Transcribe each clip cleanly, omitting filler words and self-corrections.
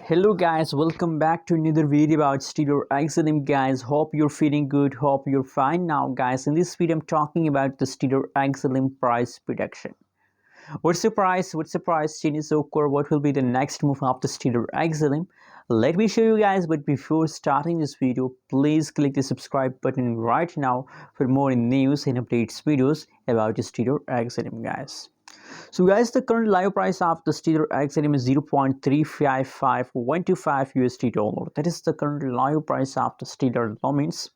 Hello guys, welcome back to another video about Stellar XLM guys. Hope you're feeling good, hope you're fine now guys. In this video I'm talking about the Stellar XLM price prediction. What's the price changes occur, what will be the next move of the Stellar XLM? Let me show you guys, but before starting this video please click the subscribe button right now for more news and updates videos about the Stellar XLM guys. So guys, the current live price of the Stellar XLM is 0.355125 USD dollar. That is the current live price of the Stellar Lumens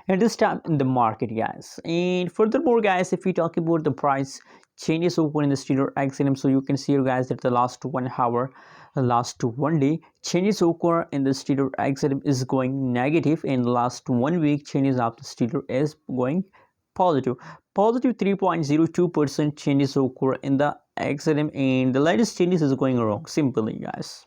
at this time in the market guys. And furthermore guys, if we talk about the price changes over in the Stellar XLM, so you can see here guys that the last 1 hour, the last 1 day changes occur in the Stellar XLM is going negative, and the last 1 week changes of the Stellar is going positive 3.02% changes occur in the XLM, and the latest changes is going wrong simply guys.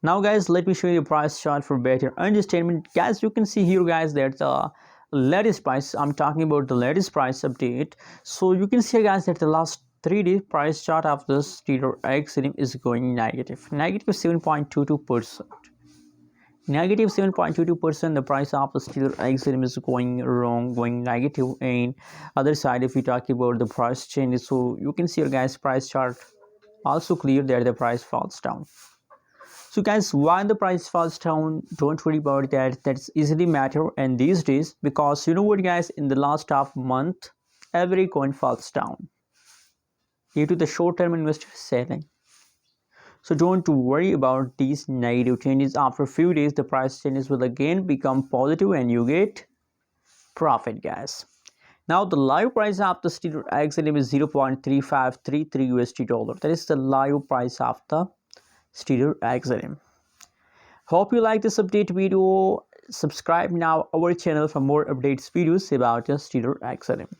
Now guys, let me show you the price chart for better understanding guys. You can see here guys that the latest price, I'm talking about the latest price update. So you can see guys that the last 3 day price chart of the Stellar XLM is going negative 7.22%. Negative 7.22%. The price of the Stellar XLM is going wrong, going negative. And other side, if we talk about the price change, so you can see here guys, price chart also clear that the price falls down. So guys, why the price falls down, don't worry about that, that's easily matter and these days, because you know what guys, in the last half month every coin falls down due to the short-term investor selling. So don't worry about these negative changes. After a few days the price changes will again become positive and you get profit guys. Now the live price of the Stellar XLM is 0.3533 USD dollar. That is the live price of the Stellar XLM. Hope you like this update video. Subscribe now our channel for more updates videos about the Stellar XLM.